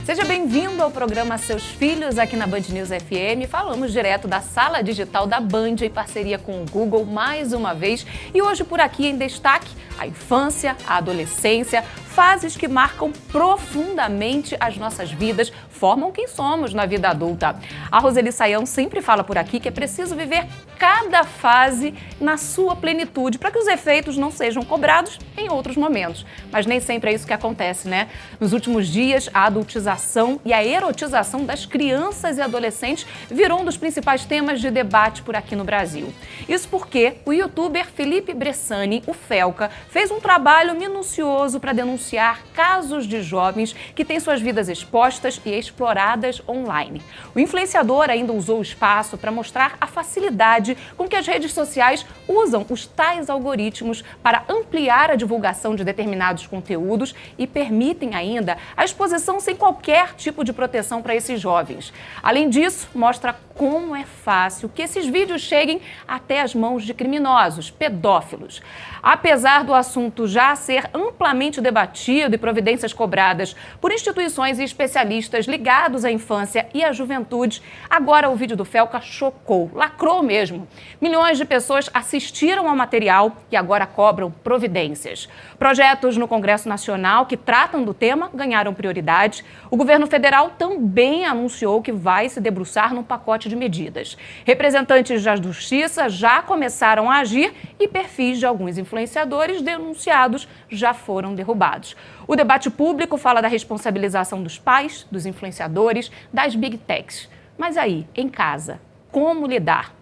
Seja bem-vindo ao programa Seus Filhos aqui na Band News FM. Falamos direto da sala digital da Band em parceria com o Google mais uma vez. E hoje por aqui em destaque a infância, a adolescência, fases que marcam profundamente as nossas vidas, formam quem somos na vida adulta. A Roseli Saião sempre fala por aqui que é preciso viver cada fase na sua plenitude para que os efeitos não sejam cobrados em outros momentos. Mas nem sempre é isso que acontece, né? Nos últimos dias, a adultização e a erotização das crianças e adolescentes virou um dos principais temas de debate por aqui no Brasil. Isso porque o youtuber Felipe Bressani, o Felca, fez um trabalho minucioso para denunciar casos de jovens que têm suas vidas expostas e exploradas online. O influenciador ainda usou o espaço para mostrar a facilidade com que as redes sociais usam os tais algoritmos para ampliar a divulgação de determinados conteúdos e permitem ainda a exposição sem qualquer tipo de proteção para esses jovens. Além disso, mostra como é fácil que esses vídeos cheguem até as mãos de criminosos, pedófilos. Apesar do assunto já ser amplamente debatido e providências cobradas por instituições e especialistas ligados à infância e à juventude, agora o vídeo do Felca chocou, lacrou mesmo. Milhões de pessoas assistiram ao material e agora cobram providências. Projetos no Congresso Nacional que tratam do tema ganharam prioridade. O governo federal também anunciou que vai se debruçar num pacote de medidas. Representantes da Justiça já começaram a agir e perfis de alguns influenciadores denunciados já foram derrubados. O debate público fala da responsabilização dos pais, dos influenciadores, das big techs. Mas aí, em casa, como lidar?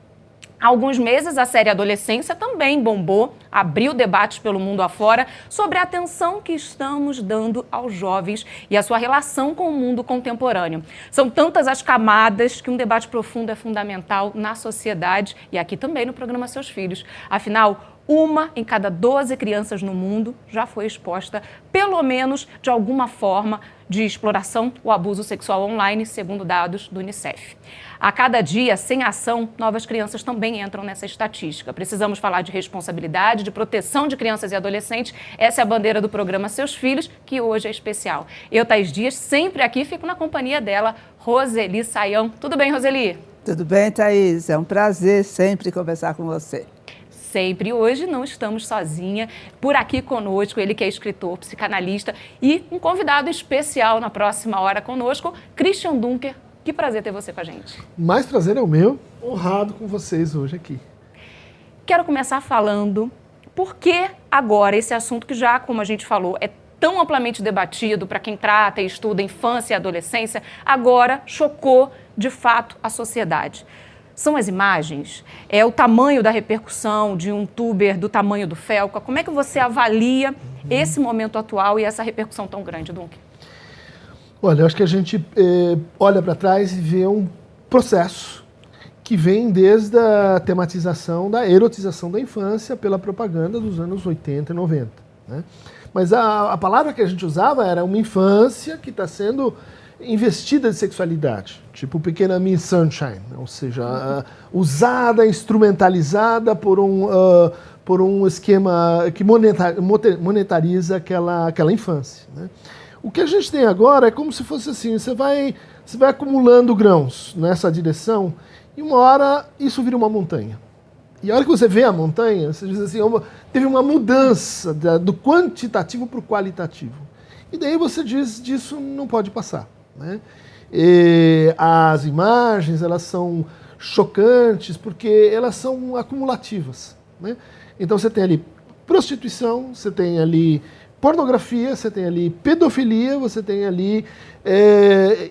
Há alguns meses, a série Adolescência também bombou, abriu debates pelo mundo afora sobre a atenção que estamos dando aos jovens e a sua relação com o mundo contemporâneo. São tantas as camadas que um debate profundo é fundamental na sociedade e aqui também no programa Seus Filhos. Afinal, 1 em cada 12 crianças no mundo já foi exposta, pelo menos de alguma forma, de exploração ou abuso sexual online, segundo dados do Unicef. A cada dia, sem ação, novas crianças também entram nessa estatística. Precisamos falar de responsabilidade, de proteção de crianças e adolescentes. Essa é a bandeira do programa Seus Filhos, que hoje é especial. Eu, Thaís Dias, sempre aqui fico na companhia dela, Roseli Saião. Tudo bem, Roseli? Tudo bem, Thaís. É um prazer sempre conversar com você. Sempre. Hoje não estamos sozinha. Por aqui conosco, ele que é escritor, psicanalista e um convidado especial na próxima hora conosco, Christian Dunker. Que prazer ter você com a gente. Mais prazer é o meu, honrado com vocês hoje aqui. Quero começar falando por que agora esse assunto que já, como a gente falou, é tão amplamente debatido para quem trata e estuda infância e adolescência, agora chocou de fato a sociedade. São as imagens? É o tamanho da repercussão de um youtuber do tamanho do Felca? Como é que você avalia esse momento atual e essa repercussão tão grande, Dunker? Olha, eu acho que a gente olha para trás e vê um processo que vem desde a tematização da erotização da infância pela propaganda dos anos 80 e 90. Né? Mas a palavra que a gente usava era uma infância que está sendo investida de sexualidade, tipo Pequena Miss Sunshine, ou seja, usada, instrumentalizada por um esquema que monetariza aquela infância. Né? O que a gente tem agora é como se fosse assim, você vai acumulando grãos nessa direção e uma hora isso vira uma montanha. E a hora que você vê a montanha, você diz assim, teve uma mudança do quantitativo para o qualitativo. E daí você diz, disso não pode passar. Né? E as imagens, elas são chocantes porque elas são acumulativas. Né? Então você tem ali prostituição, você tem ali pornografia, você tem ali pedofilia, você tem ali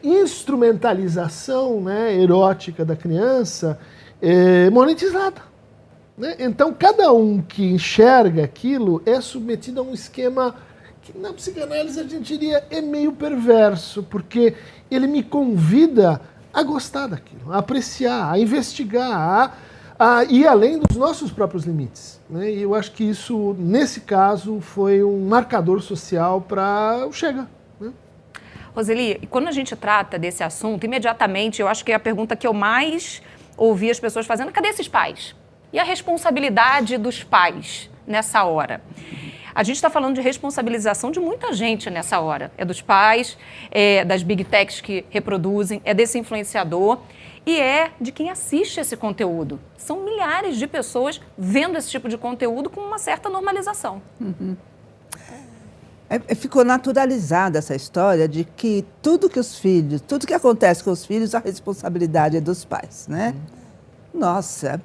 instrumentalização, né, erótica da criança monetizada. Né? Então, cada um que enxerga aquilo é submetido a um esquema que na psicanálise a gente diria é meio perverso, porque ele me convida a gostar daquilo, a apreciar, a investigar, a ir além dos nossos próprios limites. Né? E eu acho que isso, nesse caso, foi um marcador social para o Chega. Né? Roseli, quando a gente trata desse assunto, imediatamente, eu acho que é a pergunta que eu mais ouvi as pessoas fazendo, cadê esses pais? E a responsabilidade dos pais nessa hora? A gente está falando de responsabilização de muita gente nessa hora. É dos pais, é das big techs que reproduzem, é desse influenciador e é de quem assiste esse conteúdo. São milhares de pessoas vendo esse tipo de conteúdo com uma certa normalização. Ficou naturalizada essa história de que tudo que acontece com os filhos, a responsabilidade é dos pais, né? Nossa,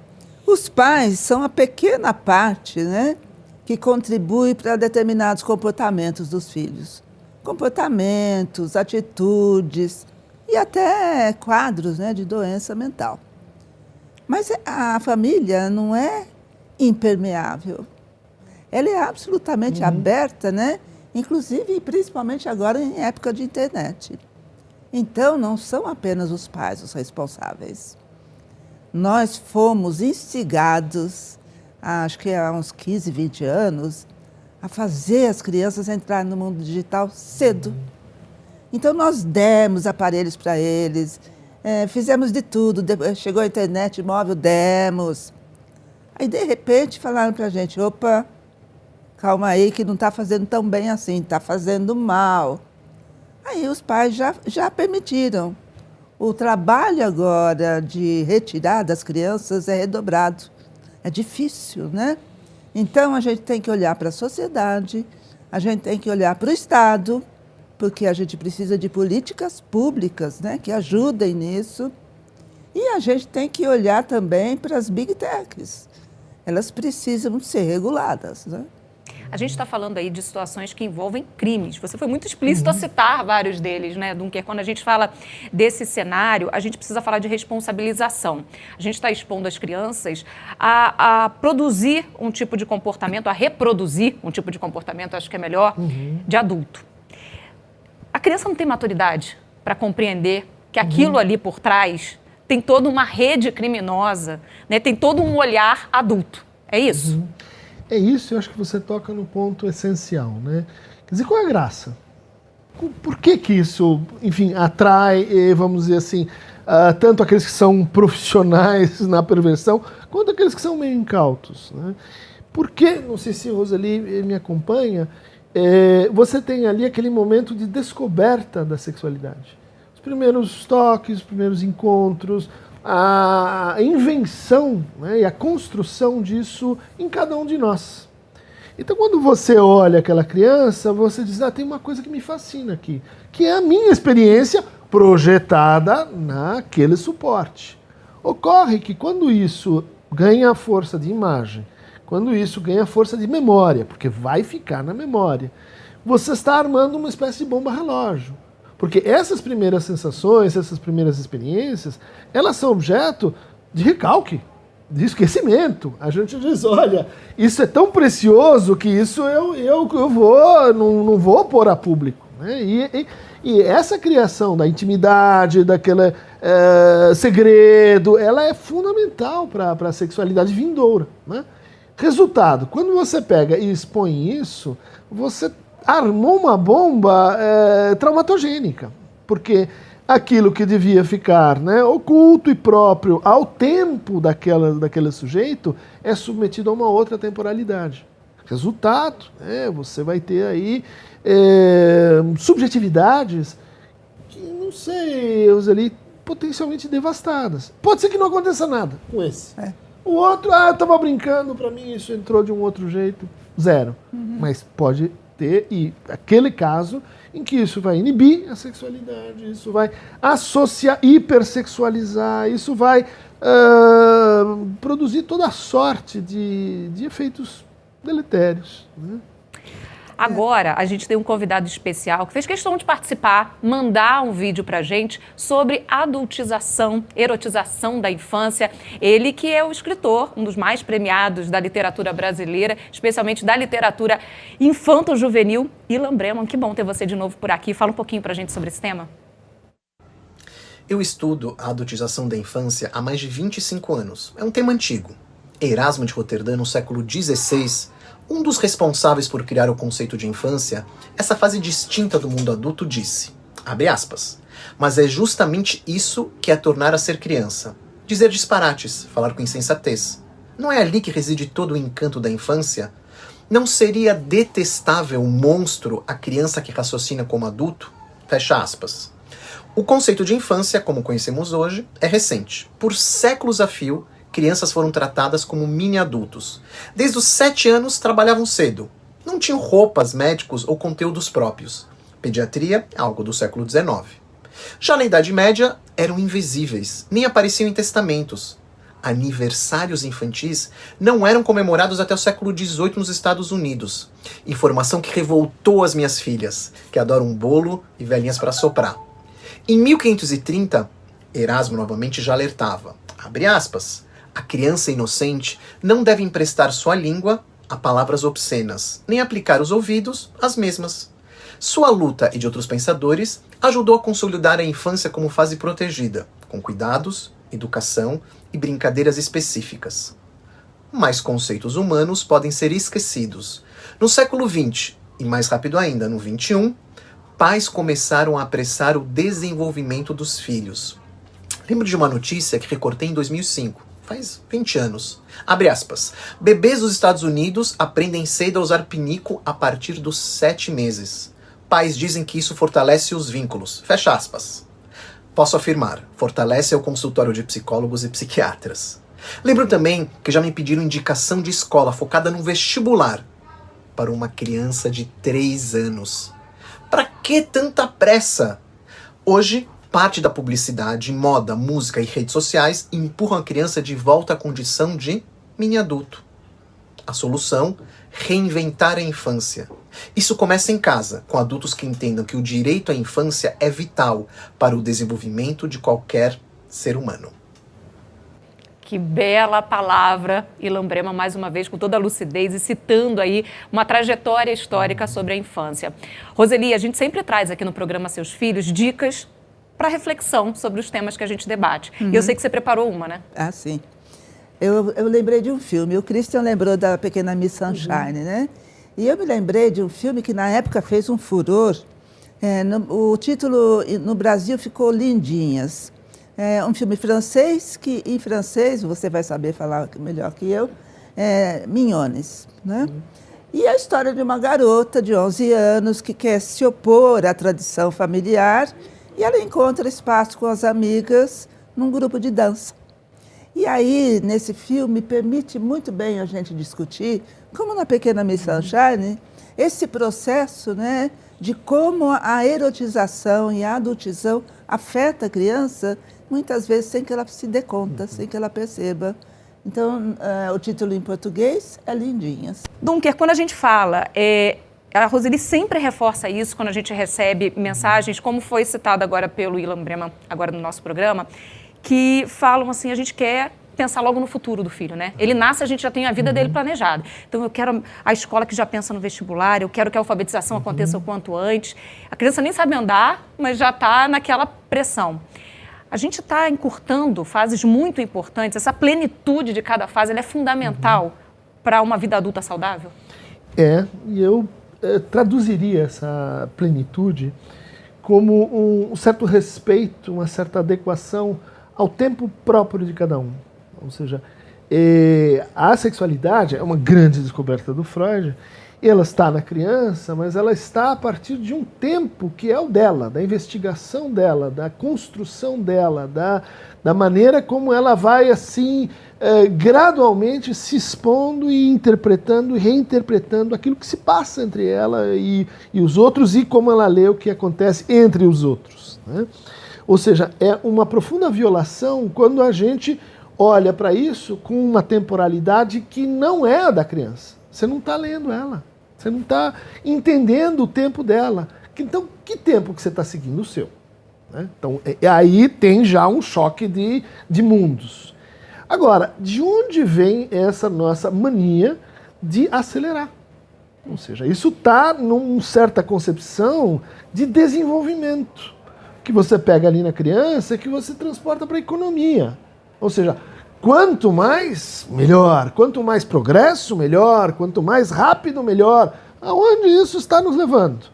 os pais são a pequena parte, né, que contribui para determinados comportamentos dos filhos. Comportamentos, atitudes e até quadros, né, de doença mental. Mas a família não é impermeável. Ela é absolutamente aberta, né? Inclusive, principalmente agora em época de internet. Então, não são apenas os pais os responsáveis. Nós fomos instigados, acho que há uns 15, 20 anos, a fazer as crianças entrarem no mundo digital cedo. Então, nós demos aparelhos para eles, fizemos de tudo. Chegou a internet móvel, demos. Aí, de repente, falaram para a gente, opa, calma aí que não está fazendo tão bem assim, está fazendo mal. Aí os pais já permitiram. O trabalho agora de retirar das crianças é redobrado. É difícil, né? Então, a gente tem que olhar para a sociedade, a gente tem que olhar para o Estado, porque a gente precisa de políticas públicas, né, que ajudem nisso. E a gente tem que olhar também para as big techs. Elas precisam ser reguladas, né? A gente está falando aí de situações que envolvem crimes. Você foi muito explícito a citar vários deles, né, Dunker? Quando a gente fala desse cenário, a gente precisa falar de responsabilização. A gente está expondo as crianças a produzir um tipo de comportamento, a reproduzir um tipo de comportamento, acho que é melhor, de adulto. A criança não tem maturidade para compreender que aquilo ali por trás tem toda uma rede criminosa, né, tem todo um olhar adulto. É isso? É isso, eu acho que você toca no ponto essencial, né? Quer dizer, qual é a graça? Por que isso, enfim, atrai, vamos dizer assim, tanto aqueles que são profissionais na perversão, quanto aqueles que são meio incautos, né? Porque, não sei se Roseli me acompanha, você tem ali aquele momento de descoberta da sexualidade. Os primeiros toques, os primeiros encontros, a invenção, né, e a construção disso em cada um de nós. Então, quando você olha aquela criança, você diz, tem uma coisa que me fascina aqui, que é a minha experiência projetada naquele suporte. Ocorre que quando isso ganha força de imagem, quando isso ganha força de memória, porque vai ficar na memória, você está armando uma espécie de bomba relógio. Porque essas primeiras sensações, essas primeiras experiências, elas são objeto de recalque, de esquecimento. A gente diz, olha, isso é tão precioso que isso eu não vou pôr a público, né? E essa criação da intimidade, daquele segredo, ela é fundamental para a sexualidade vindoura, né? Resultado, quando você pega e expõe isso, você armou uma bomba traumatogênica, porque aquilo que devia ficar, né, oculto e próprio ao tempo daquele sujeito é submetido a uma outra temporalidade. Resultado, você vai ter aí subjetividades que, não sei, Roseli, potencialmente devastadas. Pode ser que não aconteça nada com esse. O outro, eu estava brincando, para mim isso entrou de um outro jeito, zero. Mas pode ter, e aquele caso em que isso vai inibir a sexualidade, isso vai associar, hipersexualizar, isso vai produzir toda a sorte de efeitos deletérios, né? Agora, a gente tem um convidado especial que fez questão de participar, mandar um vídeo pra gente sobre adultização, erotização da infância. Ele que é o escritor, um dos mais premiados da literatura brasileira, especialmente da literatura infanto-juvenil. Ilan Breman, que bom ter você de novo por aqui. Fala um pouquinho pra gente sobre esse tema. Eu estudo a adultização da infância há mais de 25 anos. É um tema antigo. Erasmo de Roterdã, no século XVI, um dos responsáveis por criar o conceito de infância, essa fase distinta do mundo adulto, disse, abre aspas, mas é justamente isso que é tornar a ser criança. Dizer disparates, falar com insensatez. Não é ali que reside todo o encanto da infância? Não seria detestável monstro a criança que raciocina como adulto? Fecha aspas. O conceito de infância, como conhecemos hoje, é recente. Por séculos a fio, crianças foram tratadas como mini-adultos. Desde os 7 anos, trabalhavam cedo. Não tinham roupas, médicos ou conteúdos próprios. Pediatria, algo do século XIX. Já na Idade Média, eram invisíveis, nem apareciam em testamentos. Aniversários infantis não eram comemorados até o século XVIII nos Estados Unidos. Informação que revoltou as minhas filhas, que adoram um bolo e velhinhas para soprar. Em 1530, Erasmo novamente já alertava, abre aspas, a criança inocente não deve emprestar sua língua a palavras obscenas, nem aplicar os ouvidos às mesmas. Sua luta e de outros pensadores ajudou a consolidar a infância como fase protegida, com cuidados, educação e brincadeiras específicas. Mas conceitos humanos podem ser esquecidos. No século XX, e mais rápido ainda no XXI, pais começaram a apressar o desenvolvimento dos filhos. Lembro de uma notícia que recortei em 2005, faz 20 anos. Abre aspas. Bebês dos Estados Unidos aprendem cedo a usar pinico a partir dos 7 meses. Pais dizem que isso fortalece os vínculos. Fecha aspas. Posso afirmar, fortalece o consultório de psicólogos e psiquiatras. Lembro também que já me pediram indicação de escola focada no vestibular para uma criança de 3 anos. Para que tanta pressa? Hoje, parte da publicidade, moda, música e redes sociais empurram a criança de volta à condição de mini-adulto. A solução? Reinventar a infância. Isso começa em casa, com adultos que entendam que o direito à infância é vital para o desenvolvimento de qualquer ser humano. Que bela palavra, Ilan Brema, mais uma vez, com toda a lucidez e citando aí uma trajetória histórica sobre a infância. Roseli, a gente sempre traz aqui no programa Seus Filhos dicas para reflexão sobre os temas que a gente debate. E eu sei que você preparou uma, né? Ah, sim. Eu lembrei de um filme, o Christian lembrou da Pequena Miss Sunshine, né? E eu me lembrei de um filme que na época fez um furor. O título no Brasil ficou Lindinhas. É um filme francês, que em francês, você vai saber falar melhor que eu, Mignonnes, né? E a história de uma garota de 11 anos que quer se opor à tradição familiar e ela encontra espaço com as amigas num grupo de dança. E aí, nesse filme, permite muito bem a gente discutir, como na Pequena Miss Sunshine, esse processo, né, de como a erotização e a adultização afeta a criança, muitas vezes sem que ela se dê conta, sem que ela perceba. Então, o título em português é Lindinhas. Dunker, quando a gente fala, a Roseli sempre reforça isso quando a gente recebe mensagens, como foi citado agora pelo Ilan Brema, agora no nosso programa, que falam assim, a gente quer pensar logo no futuro do filho, né? Ele nasce, a gente já tem a vida dele planejada. Então, eu quero a escola que já pensa no vestibular, eu quero que a alfabetização aconteça o quanto antes. A criança nem sabe andar, mas já está naquela pressão. A gente está encurtando fases muito importantes. Essa plenitude de cada fase ela é fundamental para uma vida adulta saudável? E eu traduziria essa plenitude como um certo respeito, uma certa adequação ao tempo próprio de cada um. Ou seja, a sexualidade é uma grande descoberta do Freud, e ela está na criança, mas ela está a partir de um tempo que é o dela, da investigação dela, da construção dela, da maneira como ela vai, assim, gradualmente se expondo e interpretando e reinterpretando aquilo que se passa entre ela e os outros e como ela lê o que acontece entre os outros, né? Ou seja, é uma profunda violação quando a gente olha para isso com uma temporalidade que não é a da criança. Você não está lendo ela. Você não está entendendo o tempo dela. Então, que tempo que você está seguindo? O seu. Né? Então, aí tem já um choque de mundos. Agora, de onde vem essa nossa mania de acelerar? Ou seja, isso está numa certa concepção de desenvolvimento que você pega ali na criança, que você transporta para a economia. Ou seja, quanto mais, melhor. Quanto mais progresso, melhor. Quanto mais rápido, melhor. Aonde isso está nos levando?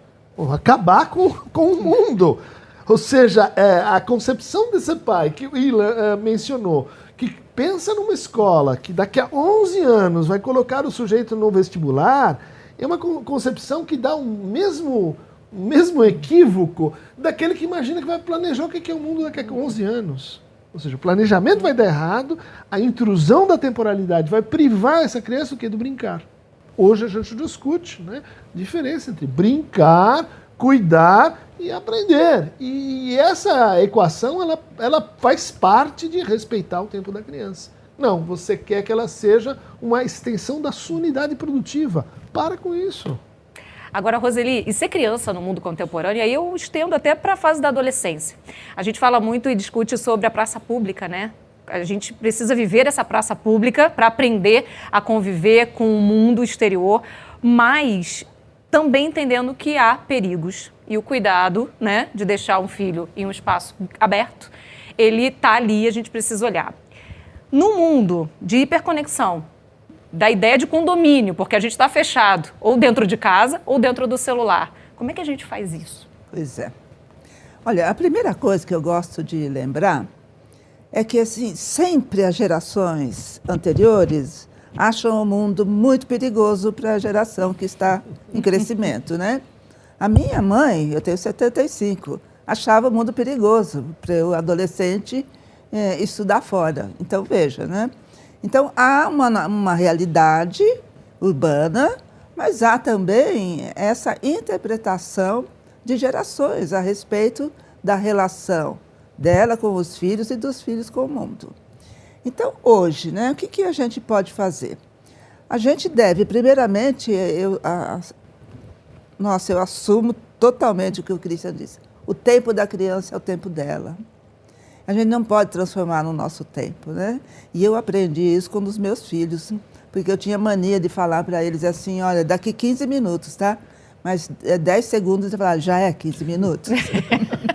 Acabar com o mundo. Ou seja, a concepção desse pai que o Ilan mencionou, que pensa numa escola que daqui a 11 anos vai colocar o sujeito no vestibular, é uma concepção que dá o mesmo equívoco daquele que imagina que vai planejar o que é o mundo daqui a 11 anos. Ou seja, o planejamento vai dar errado, a intrusão da temporalidade vai privar essa criança do quê? Do brincar. Hoje a gente discute, né, a diferença entre brincar, cuidar e aprender. E essa equação, ela faz parte de respeitar o tempo da criança. Não, você quer que ela seja uma extensão da sua unidade produtiva. Para com isso. Agora, Roseli, e ser criança no mundo contemporâneo, aí eu estendo até para a fase da adolescência. A gente fala muito e discute sobre a praça pública, né? A gente precisa viver essa praça pública para aprender a conviver com o mundo exterior, mas também entendendo que há perigos. E o cuidado, né, de deixar um filho em um espaço aberto, ele está ali, a gente precisa olhar. No mundo de hiperconexão, da ideia de condomínio, porque a gente está fechado, ou dentro de casa, ou dentro do celular. Como é que a gente faz isso? Pois é. Olha, a primeira coisa que eu gosto de lembrar é que, assim, sempre as gerações anteriores acham o mundo muito perigoso para a geração que está em crescimento, né? A minha mãe, eu tenho 75, achava o mundo perigoso para o adolescente estudar fora. Então, veja, né? Então, há uma realidade urbana, mas há também essa interpretação de gerações a respeito da relação dela com os filhos e dos filhos com o mundo. Então, hoje, né, o que a gente pode fazer? A gente deve, primeiramente, eu assumo totalmente o que o Christian disse. O tempo da criança é o tempo dela. A gente não pode transformar no nosso tempo, né? E eu aprendi isso com os meus filhos, porque eu tinha mania de falar para eles assim, olha, daqui 15 minutos, tá? Mas 10 segundos eu falava, já é 15 minutos.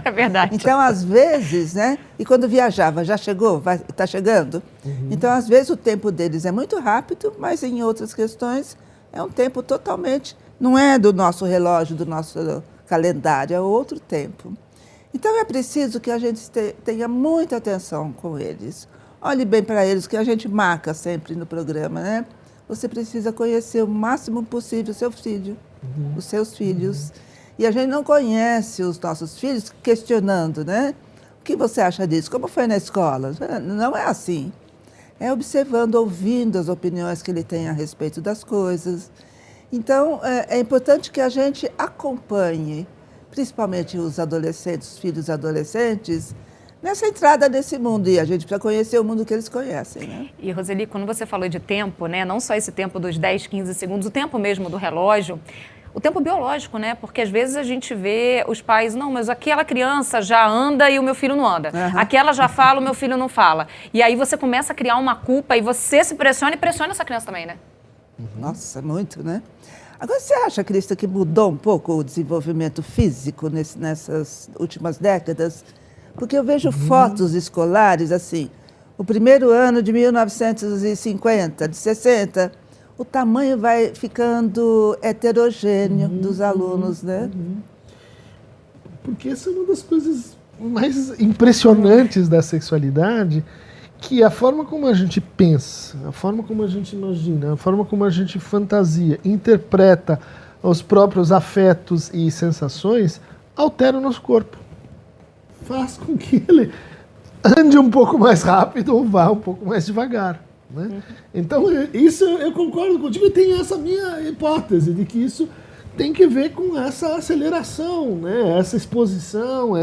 É verdade. Então, às vezes, né? E quando viajava, já chegou? Está chegando? Então, às vezes, o tempo deles é muito rápido, mas em outras questões é um tempo totalmente... Não é do nosso relógio, do nosso calendário, é outro tempo. Então, é preciso que a gente tenha muita atenção com eles. Olhe bem para eles, que a gente marca sempre no programa, né? Você precisa conhecer o máximo possível o seu filho, os seus filhos. E a gente não conhece os nossos filhos questionando, né? O que você acha disso? Como foi na escola? Não é assim. É observando, ouvindo as opiniões que ele tem a respeito das coisas. Então, é importante que a gente acompanhe, principalmente os adolescentes, os filhos adolescentes, nessa entrada nesse mundo. E a gente precisa conhecer o mundo que eles conhecem, né? E, Roseli, quando você falou de tempo, né, não só esse tempo dos 10, 15 segundos, o tempo mesmo do relógio, o tempo biológico, né? Porque às vezes a gente vê os pais, não, mas aquela criança já anda e o meu filho não anda. Aquela já fala, o meu filho não fala. E aí você começa a criar uma culpa e você se pressiona e pressiona essa criança também, né? Nossa, muito, né? Agora, você acha, Cristo, que mudou um pouco o desenvolvimento físico nessas últimas décadas? Porque eu vejo fotos escolares, assim, o primeiro ano de 1950, de 60, o tamanho vai ficando heterogêneo dos alunos, né? Porque essa é uma das coisas mais impressionantes da sexualidade, que a forma como a gente pensa, a forma como a gente imagina, a forma como a gente fantasia, interpreta os próprios afetos e sensações, altera o nosso corpo. Faz com que ele ande um pouco mais rápido ou vá um pouco mais devagar, né? Então, isso eu concordo contigo e tenho essa minha hipótese de que isso tem que ver com essa aceleração, né? Essa exposição,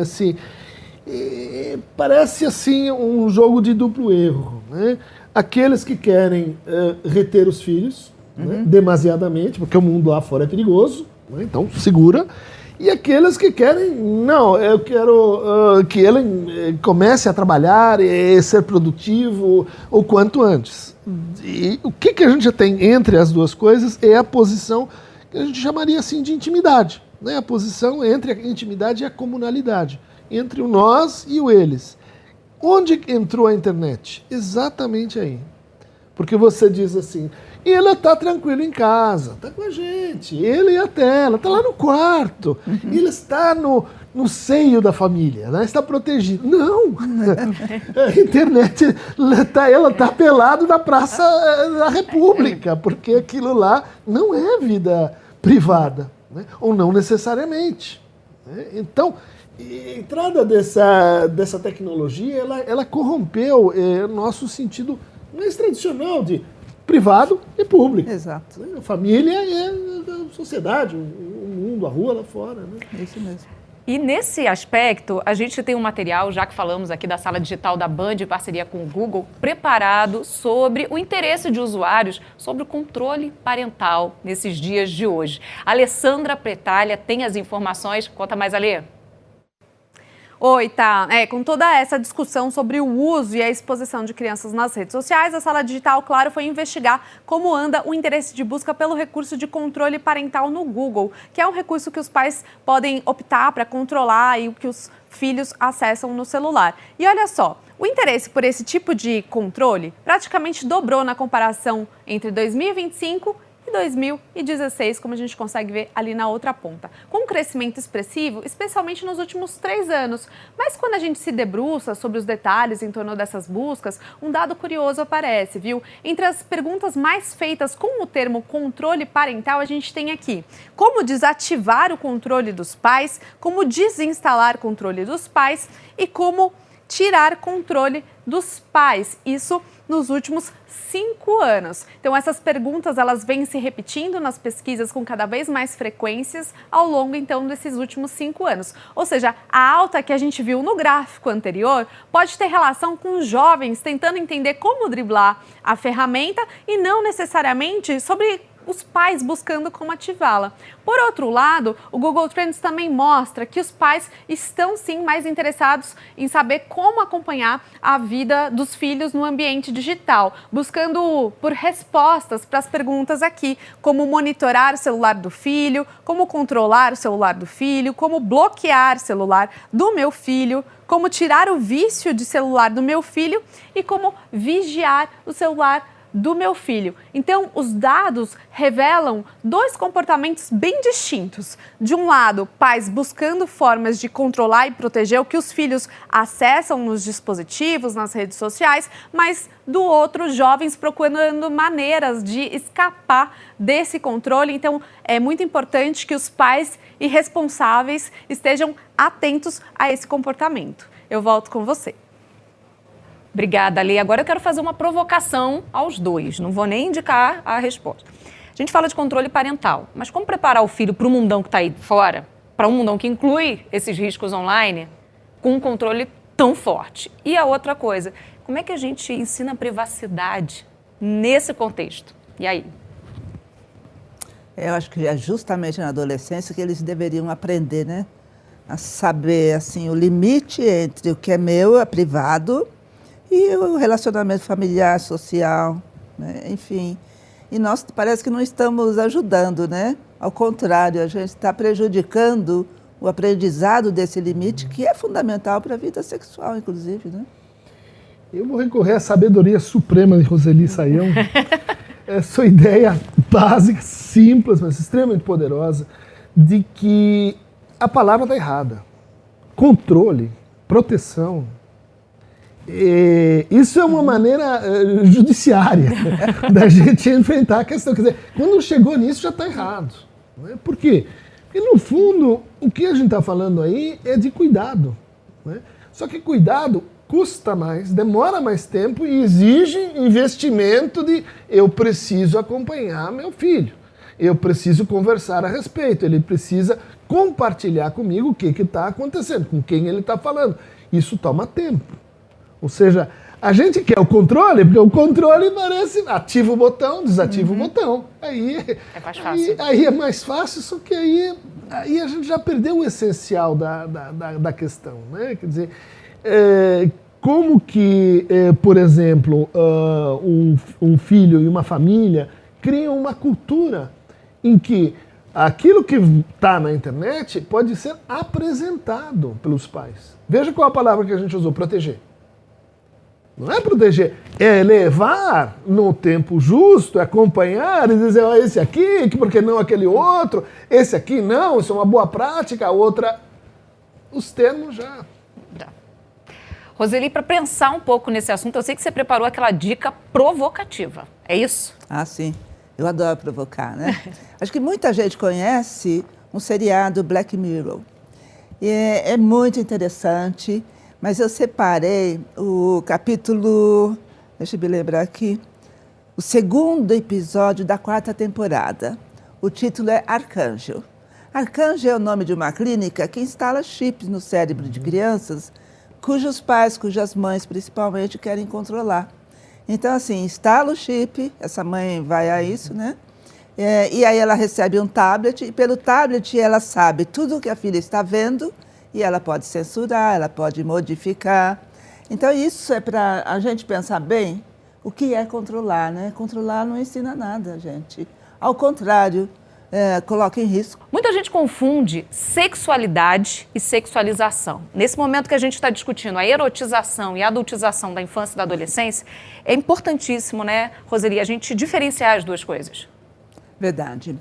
parece assim um jogo de duplo erro, né? Aqueles que querem reter os filhos, né, demasiadamente, porque o mundo lá fora é perigoso, né? Então segura. E aqueles que querem, não, eu quero que ele comece a trabalhar e ser produtivo o quanto antes. E o que a gente já tem entre as duas coisas é a posição que a gente chamaria assim de intimidade, né? A posição entre a intimidade e a comunalidade, entre o nós e o eles. Onde entrou a internet? Exatamente aí. Porque você diz assim, ele está tranquilo em casa, está com a gente, ele e a tela, está lá no quarto, ele está no seio da família, né? Está protegido. Não! A internet, ela está pelado na Praça da República, porque aquilo lá não é vida privada, né? Ou não necessariamente. Né? Então, a entrada dessa tecnologia, ela corrompeu nosso sentido mais tradicional de privado e público. Exato. A família é a sociedade, o mundo, a rua lá fora. Né? É isso mesmo. E nesse aspecto, a gente tem um material, já que falamos aqui da sala digital da Band, em parceria com o Google, preparado sobre o interesse de usuários sobre o controle parental nesses dias de hoje. A Alessandra Pretalha tem as informações. Conta mais, Alê. Oi, tá. Com toda essa discussão sobre o uso e a exposição de crianças nas redes sociais, a Sala Digital, claro, foi investigar como anda o interesse de busca pelo recurso de controle parental no Google, que é um recurso que os pais podem optar para controlar e o que os filhos acessam no celular. E olha só, o interesse por esse tipo de controle praticamente dobrou na comparação entre 2025 e 2016, como a gente consegue ver ali na outra ponta, com um crescimento expressivo, especialmente nos últimos 3 anos. Mas quando a gente se debruça sobre os detalhes em torno dessas buscas, um dado curioso aparece, viu? Entre as perguntas mais feitas com o termo controle parental, a gente tem aqui como desativar o controle dos pais, como desinstalar controle dos pais e como tirar controle dos pais. Isso nos últimos 5 anos. Então, essas perguntas, elas vêm se repetindo nas pesquisas com cada vez mais frequências ao longo, então, desses últimos 5 anos. Ou seja, a alta que a gente viu no gráfico anterior pode ter relação com os jovens tentando entender como driblar a ferramenta e não necessariamente sobre os pais buscando como ativá-la. Por outro lado, o Google Trends também mostra que os pais estão sim mais interessados em saber como acompanhar a vida dos filhos no ambiente digital, buscando por respostas para as perguntas aqui, como monitorar o celular do filho, como controlar o celular do filho, como bloquear o celular do meu filho, como tirar o vício de celular do meu filho e como vigiar o celular do meu filho. Então, os dados revelam 2 comportamentos bem distintos. De um lado, pais buscando formas de controlar e proteger o que os filhos acessam nos dispositivos, nas redes sociais, mas do outro, jovens procurando maneiras de escapar desse controle. Então, é muito importante que os pais e responsáveis estejam atentos a esse comportamento. Eu volto com você. Obrigada, Lê. Agora eu quero fazer uma provocação aos dois. Não vou nem indicar a resposta. A gente fala de controle parental, mas como preparar o filho para o mundão que está aí fora, para um mundão que inclui esses riscos online, com um controle tão forte? E a outra coisa, como é que a gente ensina privacidade nesse contexto? E aí? Eu acho que é justamente na adolescência que eles deveriam aprender, né? A saber, assim, o limite entre o que é meu, é privado, e o relacionamento familiar, social, né? Enfim. E nós parece que não estamos ajudando, né? Ao contrário, a gente está prejudicando o aprendizado desse limite, que é fundamental para a vida sexual, inclusive, né? Eu vou recorrer à sabedoria suprema de Roseli Saião. Essa ideia básica, simples, mas extremamente poderosa, de que a palavra está errada. Controle, proteção. Isso é uma maneira judiciária da gente enfrentar a questão. Quer dizer, quando chegou nisso já está errado. Né? Por quê? Porque, no fundo, o que a gente está falando aí é de cuidado. Né? Só que cuidado custa mais, demora mais tempo e exige investimento de eu preciso acompanhar meu filho. Eu preciso conversar a respeito. Ele precisa compartilhar comigo o que está acontecendo, com quem ele está falando. Isso toma tempo. Ou seja, a gente quer o controle, porque o controle parece ativa o botão, desativa o botão. Aí é mais fácil. Aí é mais fácil, só que aí a gente já perdeu o essencial da questão. Né? Quer dizer, como que, por exemplo, um filho e uma família criam uma cultura em que aquilo que está na internet pode ser apresentado pelos pais. Veja qual a palavra que a gente usou, proteger. Não é proteger, é levar no tempo justo, acompanhar e dizer, ó, esse aqui, por que não aquele outro? Esse aqui não, isso é uma boa prática, a outra os termos já... Roseli, para pensar um pouco nesse assunto, eu sei que você preparou aquela dica provocativa, é isso? Ah, sim. Eu adoro provocar, né? Acho que muita gente conhece um seriado Black Mirror. E é muito interessante, mas eu separei o capítulo, deixa eu me lembrar aqui, o 2º episódio da 4ª temporada. O título é Arcanjo. Arcanjo é o nome de uma clínica que instala chips no cérebro de crianças cujos pais, cujas mães principalmente querem controlar. Então, assim, instala o chip, essa mãe vai a isso, né? E aí ela recebe um tablet, e pelo tablet ela sabe tudo o que a filha está vendo, e ela pode censurar, ela pode modificar. Então, isso é para a gente pensar bem o que é controlar, né? Controlar não ensina nada, gente. Ao contrário, coloca em risco. Muita gente confunde sexualidade e sexualização. Nesse momento que a gente está discutindo a erotização e a adultização da infância e da adolescência, é importantíssimo, né, Roseli, a gente diferenciar as duas coisas. Verdade.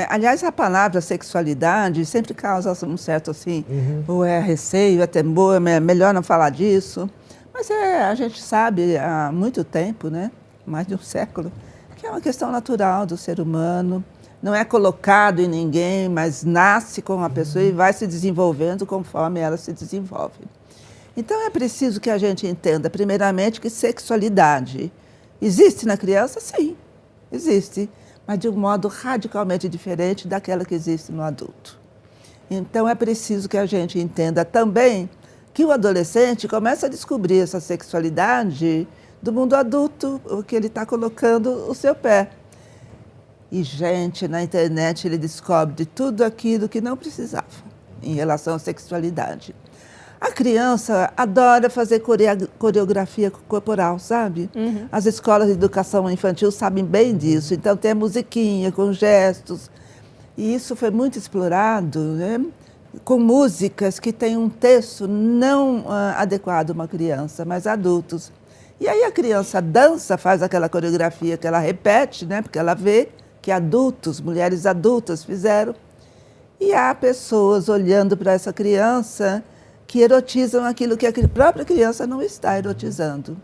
Aliás, a palavra sexualidade sempre causa um certo, assim, ou receio, é temor, é melhor não falar disso. Mas a gente sabe há muito tempo, né, mais de um século, que é uma questão natural do ser humano. Não é colocado em ninguém, mas nasce com a pessoa e vai se desenvolvendo conforme ela se desenvolve. Então, é preciso que a gente entenda, primeiramente, que sexualidade existe na criança? Sim, existe, mas de um modo radicalmente diferente daquela que existe no adulto. Então, é preciso que a gente entenda também que o adolescente começa a descobrir essa sexualidade do mundo adulto, o que ele está colocando o seu pé. E, gente, na internet ele descobre de tudo aquilo que não precisava em relação à sexualidade. A criança adora fazer coreografia corporal, sabe? As escolas de educação infantil sabem bem disso. Então, tem a musiquinha com gestos. E isso foi muito explorado, né? Com músicas que têm um texto não adequado a uma criança, mas adultos. E aí a criança dança, faz aquela coreografia que ela repete, né? Porque ela vê que adultos, mulheres adultas fizeram, e há pessoas olhando para essa criança que erotizam aquilo que a própria criança não está erotizando.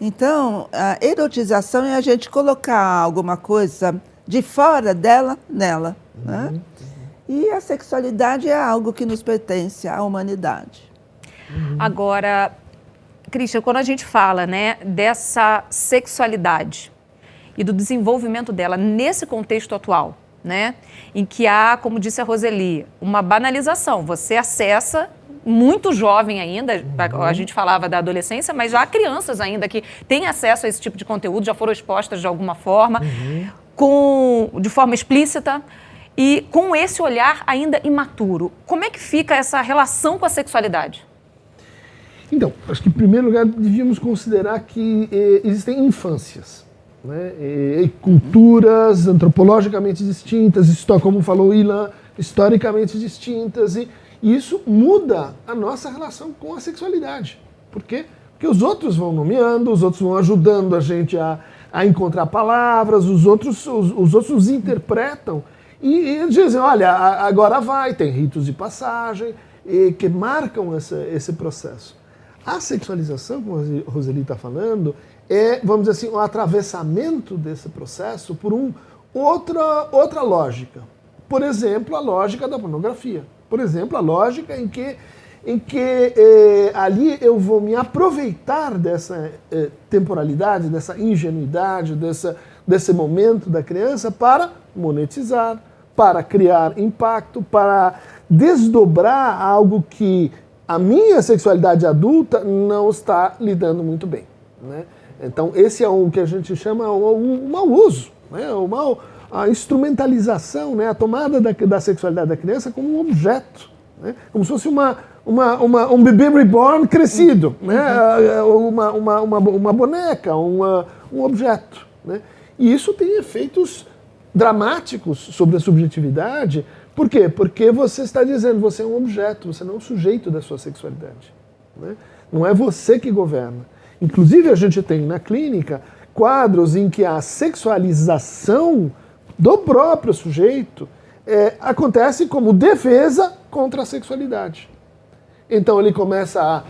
Então, a erotização é a gente colocar alguma coisa de fora dela, nela. Né? E a sexualidade é algo que nos pertence à humanidade. Agora, Christian, quando a gente fala, né, dessa sexualidade e do desenvolvimento dela nesse contexto atual, né, em que há, como disse a Roseli, uma banalização. Você acessa muito jovem ainda, a gente falava da adolescência, mas já há crianças ainda que têm acesso a esse tipo de conteúdo, já foram expostas de alguma forma, de forma explícita, e com esse olhar ainda imaturo. Como é que fica essa relação com a sexualidade? Então, acho que em primeiro lugar devíamos considerar que existem infâncias, né? E culturas antropologicamente distintas, como falou Ilan, historicamente distintas, e isso muda a nossa relação com a sexualidade. Por quê? Porque os outros vão nomeando, os outros vão ajudando a gente a encontrar palavras, os outros nos interpretam e dizem, olha, agora vai, tem ritos de passagem que marcam esse processo. A sexualização, como a Roseli está falando, é, vamos dizer assim, um atravessamento desse processo por outra lógica. Por exemplo, a lógica da pornografia. Por exemplo, a lógica em que ali eu vou me aproveitar dessa temporalidade, dessa ingenuidade, desse momento da criança para monetizar, para criar impacto, para desdobrar algo que a minha sexualidade adulta não está lidando muito bem, né? Então, esse é o que a gente chama um mau uso, né? A instrumentalização, né? A tomada da sexualidade da criança como um objeto, né? Como se fosse um bebê reborn crescido, né? Uma boneca, um objeto, né? E isso tem efeitos dramáticos sobre a subjetividade. Por quê? Porque você está dizendo, você é um objeto, você não é um sujeito da sua sexualidade, né? Não é você que governa. Inclusive, a gente tem na clínica quadros em que a sexualização do próprio sujeito acontece como defesa contra a sexualidade. então ele começa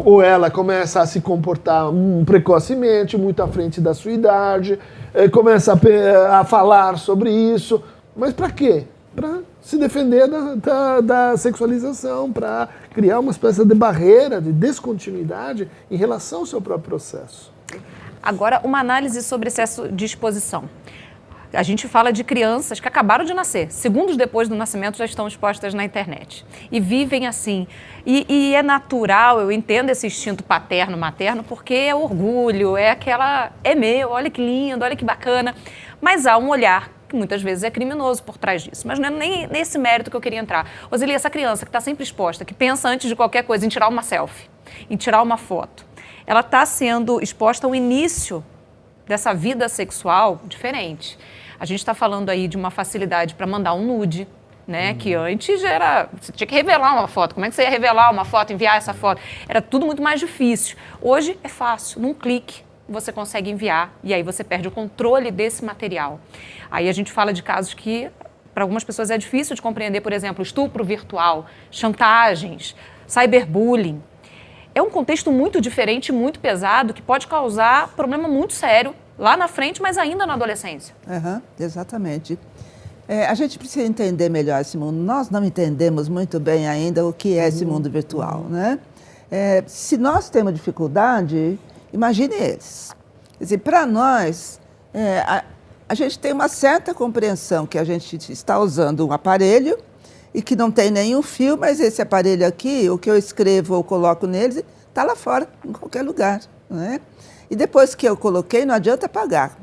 ou ela começa a se comportar precocemente, muito à frente da sua idade, começa a falar sobre isso. Mas para quê? Para se defender da sexualização, para criar uma espécie de barreira, de descontinuidade em relação ao seu próprio processo. Agora, uma análise sobre excesso de exposição. A gente fala de crianças que acabaram de nascer, segundos depois do nascimento já estão expostas na internet e vivem assim. E é natural, eu entendo esse instinto paterno-materno, porque é orgulho, é meu, olha que lindo, olha que bacana. Mas há um olhar que muitas vezes é criminoso por trás disso. Mas não é nem nesse mérito que eu queria entrar. Roseli, essa criança que está sempre exposta, que pensa antes de qualquer coisa em tirar uma selfie, em tirar uma foto, ela está sendo exposta ao início dessa vida sexual diferente. A gente está falando aí de uma facilidade para mandar um nude, né? Que antes você tinha que revelar uma foto. Como é que você ia revelar uma foto, enviar essa foto? Era tudo muito mais difícil. Hoje é fácil, num clique você consegue enviar e aí você perde o controle desse material. Aí a gente fala de casos que para algumas pessoas é difícil de compreender, por exemplo, estupro virtual, chantagens, cyberbullying. É um contexto muito diferente, muito pesado, que pode causar problema muito sério lá na frente, mas ainda na adolescência. Exatamente. A gente precisa entender melhor esse mundo. Nós não entendemos muito bem ainda o que é esse mundo virtual, né? Se nós temos dificuldade, imagine eles. Quer dizer, para nós, a gente tem uma certa compreensão que a gente está usando um aparelho e que não tem nenhum fio, mas esse aparelho aqui, o que eu escrevo ou coloco nele, está lá fora, em qualquer lugar, né? E depois que eu coloquei, não adianta apagar.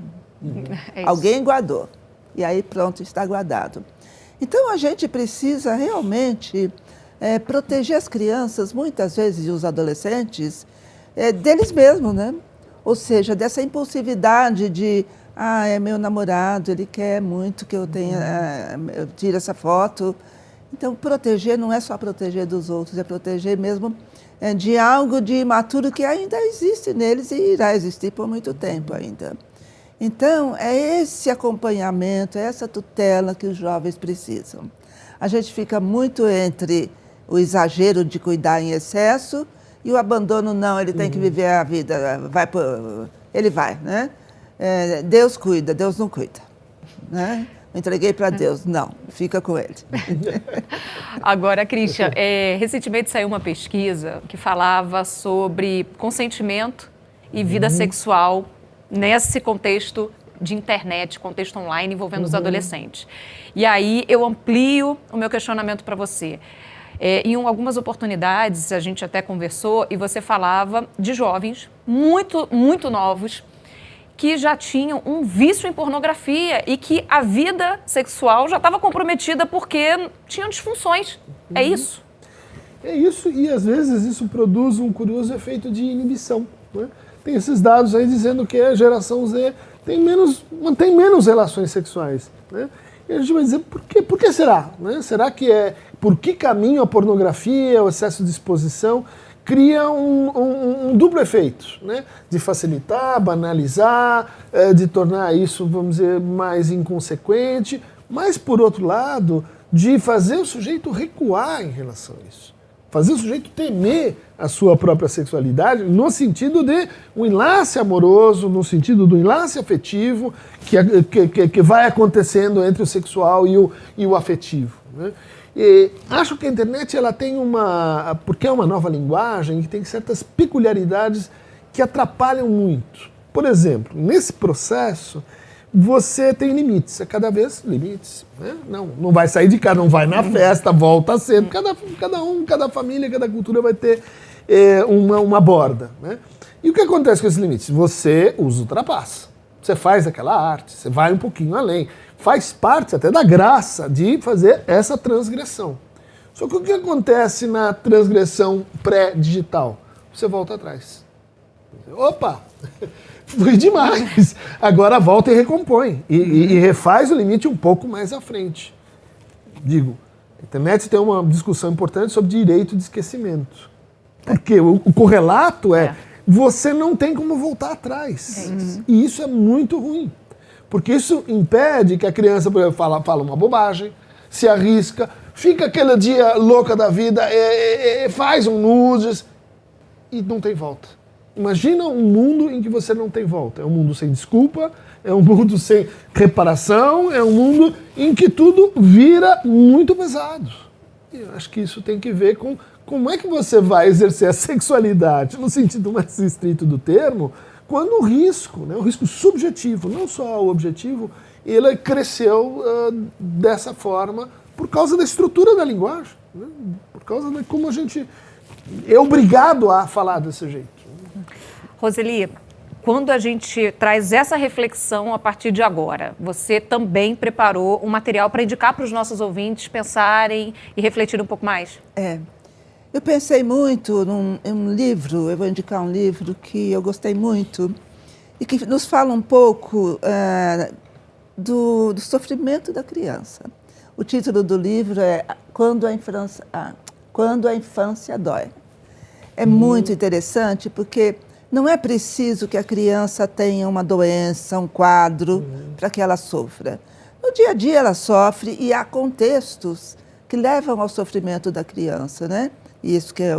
Alguém guardou. E aí, pronto, está guardado. Então, a gente precisa realmente proteger as crianças, muitas vezes, e os adolescentes, deles mesmos, né? Ou seja, dessa impulsividade de, é meu namorado, ele quer muito que eu eu tire essa foto. Então, proteger não é só proteger dos outros, é proteger mesmo de algo de imaturo que ainda existe neles e irá existir por muito tempo ainda. Então, é esse acompanhamento, é essa tutela que os jovens precisam. A gente fica muito entre o exagero de cuidar em excesso e o abandono, não, ele tem que viver a vida, ele vai, né? Deus cuida, Deus não cuida, né? Entreguei para Deus. Não, fica com ele. Agora, Christian, recentemente saiu uma pesquisa que falava sobre consentimento e vida sexual nesse contexto de internet, contexto online envolvendo os adolescentes. E aí eu amplio o meu questionamento para você. Em algumas oportunidades, a gente até conversou e você falava de jovens muito, muito novos que já tinham um vício em pornografia e que a vida sexual já estava comprometida porque tinham disfunções. É isso? É isso, e às vezes isso produz um curioso efeito de inibição, né? Tem esses dados aí dizendo que a geração Z mantém menos relações sexuais, né? E a gente vai dizer, por que será? Né? Será que por que caminho a pornografia, o excesso de exposição cria um duplo efeito, né? De facilitar, banalizar, de tornar isso, vamos dizer, mais inconsequente, mas, por outro lado, de fazer o sujeito recuar em relação a isso. Fazer o sujeito temer a sua própria sexualidade no sentido de um enlace amoroso, no sentido do enlace afetivo que vai acontecendo entre o sexual e o afetivo, né? E acho que a internet ela tem porque é uma nova linguagem que tem certas peculiaridades que atrapalham muito. Por exemplo, nesse processo, você tem limites, cada vez limites, né? Não vai sair de casa, não vai na festa, volta cedo. Cada família, cada cultura vai ter uma borda, né? E o que acontece com esses limites? Você os ultrapassa, você faz aquela arte, você vai um pouquinho além. Faz parte até da graça de fazer essa transgressão. Só que o que acontece na transgressão pré-digital? Você volta atrás. Opa, foi demais. Agora volta e recompõe. E refaz o limite um pouco mais à frente. Digo, a internet tem uma discussão importante sobre direito de esquecimento. Porque o correlato você não tem como voltar atrás. E isso é muito ruim. Porque isso impede que a criança, por exemplo, fala uma bobagem, se arrisca, fica aquele dia louca da vida, faz um nudes e não tem volta. Imagina um mundo em que você não tem volta. É um mundo sem desculpa, é um mundo sem reparação, é um mundo em que tudo vira muito pesado. E eu acho que isso tem que ver com como é que você vai exercer a sexualidade, no sentido mais estrito do termo, quando o risco, né, o risco subjetivo, não só o objetivo, ele cresceu dessa forma por causa da estrutura da linguagem, né, por causa de como a gente é obrigado a falar desse jeito. Roseli, quando a gente traz essa reflexão a partir de agora, você também preparou um material para indicar para os nossos ouvintes pensarem e refletirem um pouco mais? Eu pensei muito em um livro, eu vou indicar um livro que eu gostei muito e que nos fala um pouco do sofrimento da criança. O título do livro é Quando a Infância Dói. É muito interessante porque não é preciso que a criança tenha uma doença, um quadro, para que ela sofra. No dia a dia ela sofre e há contextos que levam ao sofrimento da criança, né? Isso que é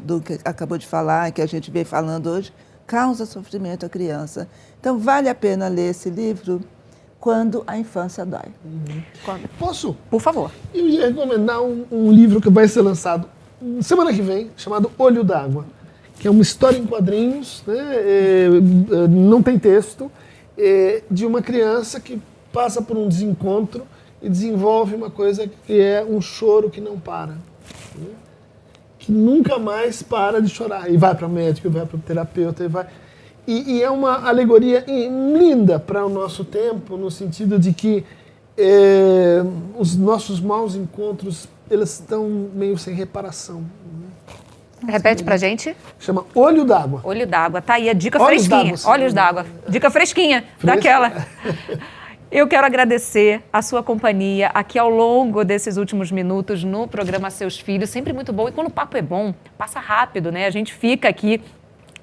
do que acabou de falar, que a gente vem falando hoje, causa sofrimento à criança. Então, vale a pena ler esse livro, Quando a Infância Dói. Posso? Por favor. Eu ia recomendar um livro que vai ser lançado semana que vem, chamado Olho d'Água, que é uma história em quadrinhos, né? Não tem texto, de uma criança que passa por um desencontro e desenvolve uma coisa que é um choro que não para. Né? Que nunca mais para de chorar. E vai para o médico, e vai para o terapeuta, e é uma alegoria linda para o nosso tempo, no sentido de que os nossos maus encontros, eles estão meio sem reparação. Né? Repete pra gente. Chama Olho d'Água. Olho d'Água. Tá aí a dica Olhos fresquinha. d'água, Olhos d'Água. Dica fresquinha, daquela. Eu quero agradecer a sua companhia aqui ao longo desses últimos minutos no programa Seus Filhos. Sempre muito bom. E quando o papo é bom, passa rápido, né? A gente fica aqui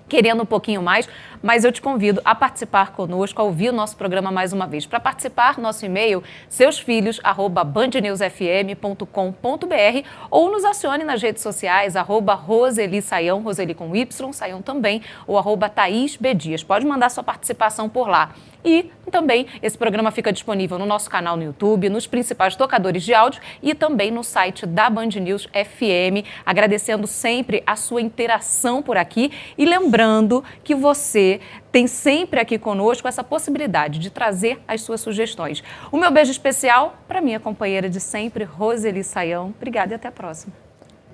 querendo um pouquinho mais, mas eu te convido a participar conosco, a ouvir o nosso programa mais uma vez. Para participar, nosso e-mail, seusfilhos@bandnewsfm.com.br ou nos acione nas redes sociais, @Roseli Saião, Roseli com Y, Saião também, ou @Thaís B. Dias. Pode mandar sua participação por lá. E também esse programa fica disponível no nosso canal no YouTube, nos principais tocadores de áudio e também no site da Band News FM. Agradecendo sempre a sua interação por aqui e lembrando que você tem sempre aqui conosco essa possibilidade de trazer as suas sugestões. O meu beijo especial para minha companheira de sempre, Roseli Saião. Obrigada e até a próxima.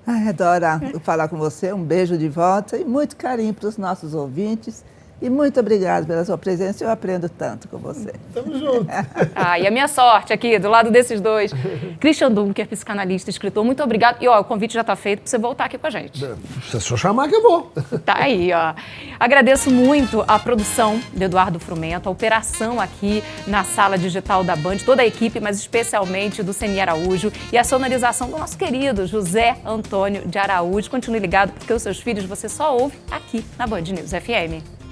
Adoro falar com você, um beijo de volta e muito carinho para os nossos ouvintes. E muito obrigada pela sua presença, eu aprendo tanto com você. Tamo junto. E a minha sorte aqui, do lado desses dois. Christian Dunker, psicanalista, escritor, muito obrigado. E, o convite já está feito para você voltar aqui com a gente. Se é só chamar que eu vou. Tá aí, ó. Agradeço muito a produção de Eduardo Frumento, a operação aqui na sala digital da Band, toda a equipe, mas especialmente do Ceni Araújo e a sonorização do nosso querido José Antônio de Araújo. Continue ligado, porque os seus filhos você só ouve aqui na Band News FM.